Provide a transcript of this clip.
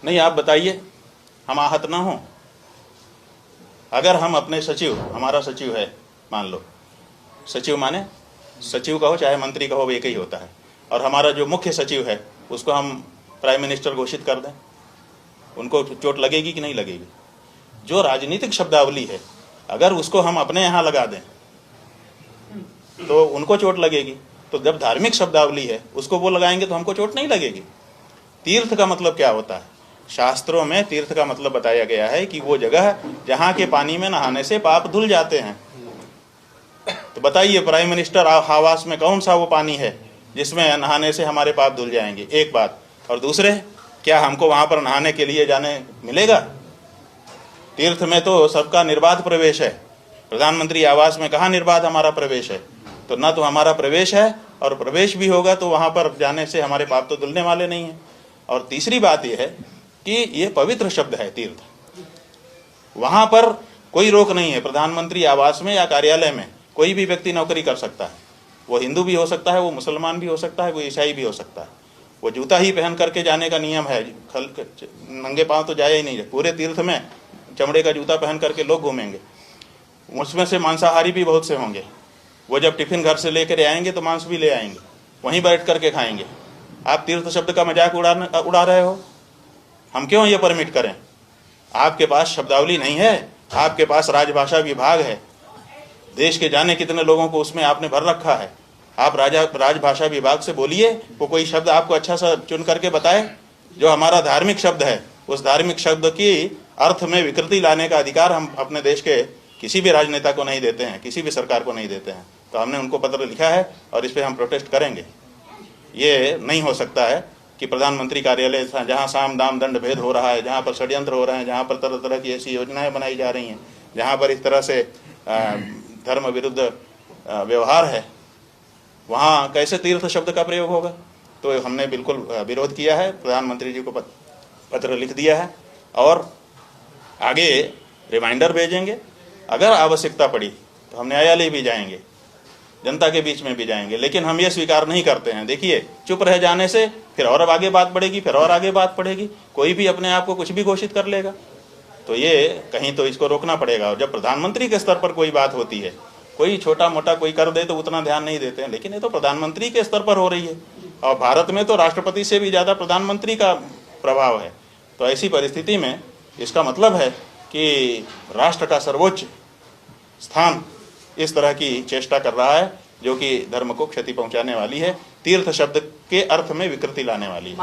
नहीं, आप बताइए, हम आहत ना हों। अगर हम अपने सचिव, हमारा सचिव है, मान लो सचिव माने सचिव कहो चाहे मंत्री कहो, एक ही होता है, और हमारा जो मुख्य सचिव है उसको हम प्राइम मिनिस्टर घोषित कर दें, उनको चोट लगेगी कि नहीं लगेगी? जो राजनीतिक शब्दावली है अगर उसको हम अपने यहाँ लगा दें तो उनको चोट लगेगी। तो जब धार्मिक शब्दावली है उसको वो लगाएंगे तो हमको चोट नहीं लगेगी। तीर्थ का मतलब क्या होता है? शास्त्रों में तीर्थ का मतलब बताया गया है कि वो जगह जहाँ के पानी में नहाने से पाप धुल जाते हैं। तो बताइए, प्राइम मिनिस्टर आवास में कौन सा वो पानी है जिसमें नहाने से हमारे पाप धुल जाएंगे? एक बात। और दूसरे, क्या हमको वहां पर नहाने के लिए जाने मिलेगा? तीर्थ में तो सबका निर्बाध प्रवेश है, प्रधानमंत्री आवास में कहाँ निर्बाध हमारा प्रवेश है? तो ना तो हमारा प्रवेश है, और प्रवेश भी होगा तो वहां पर जाने से हमारे पाप तो धुलने वाले नहीं है। और तीसरी बात यह है कि ये पवित्र शब्द है तीर्थ, वहां पर कोई रोक नहीं है। प्रधानमंत्री आवास में या कार्यालय में कोई भी व्यक्ति नौकरी कर सकता है, वो हिंदू भी हो सकता है, वो मुसलमान भी हो सकता है, वो ईसाई भी हो सकता है। वो जूता ही पहन करके जाने का नियम है, नंगे पांव तो जाया ही नहीं है। पूरे तीर्थ में चमड़े का जूता पहन करके लोग घूमेंगे। उसमें से मांसाहारी भी बहुत से होंगे, वो जब टिफिन घर से लेकर आएंगे तो मांस भी ले आएंगे, वहीं बैठ करके खाएंगे। आप तीर्थ शब्द का मजाक उड़ा रहे हो, हम क्यों ये परमिट करें? आपके पास शब्दावली नहीं है, आपके पास राजभाषा विभाग है, देश के जाने कितने लोगों को उसमें आपने भर रखा है। आप राजभाषा विभाग से बोलिए, वो कोई शब्द आपको अच्छा सा चुन करके बताए। जो हमारा धार्मिक शब्द है, उस धार्मिक शब्द की अर्थ में विकृति लाने का अधिकार हम अपने देश के किसी भी राजनेता को नहीं देते हैं, किसी भी सरकार को नहीं देते हैं। तो हमने उनको पत्र लिखा है और इस पर हम प्रोटेस्ट करेंगे। ये नहीं हो सकता है कि प्रधानमंत्री कार्यालय जहाँ साम दाम दंड भेद हो रहा है, जहाँ पर षड्यंत्र हो रहे हैं, जहाँ पर तरह तरह की ऐसी योजनाएं बनाई जा रही हैं, जहाँ पर इस तरह से धर्म विरुद्ध व्यवहार है, वहाँ कैसे तीर्थ शब्द का प्रयोग होगा? तो हमने बिल्कुल विरोध किया है, प्रधानमंत्री जी को पत्र लिख दिया है और आगे रिमाइंडर भेजेंगे। अगर आवश्यकता पड़ी तो हम न्यायालय भी जाएंगे, जनता के बीच में भी जाएंगे, लेकिन हम ये स्वीकार नहीं करते हैं। देखिए, चुप रह जाने से फिर और आगे बात बढ़ेगी, फिर और आगे बात बढ़ेगी, कोई भी अपने आप को कुछ भी घोषित कर लेगा। तो ये कहीं तो इसको रोकना पड़ेगा। और जब प्रधानमंत्री के स्तर पर कोई बात होती है, कोई छोटा मोटा कोई कर दे तो उतना ध्यान नहीं देते हैं, लेकिन ये तो प्रधानमंत्री के स्तर पर हो रही है और भारत में तो राष्ट्रपति से भी ज़्यादा प्रधानमंत्री का प्रभाव है। तो ऐसी परिस्थिति में इसका मतलब है कि राष्ट्र का सर्वोच्च स्थान इस तरह की चेष्टा कर रहा है जो कि धर्म को क्षति पहुंचाने वाली है, तीर्थ शब्द के अर्थ में विकृति लाने वाली है।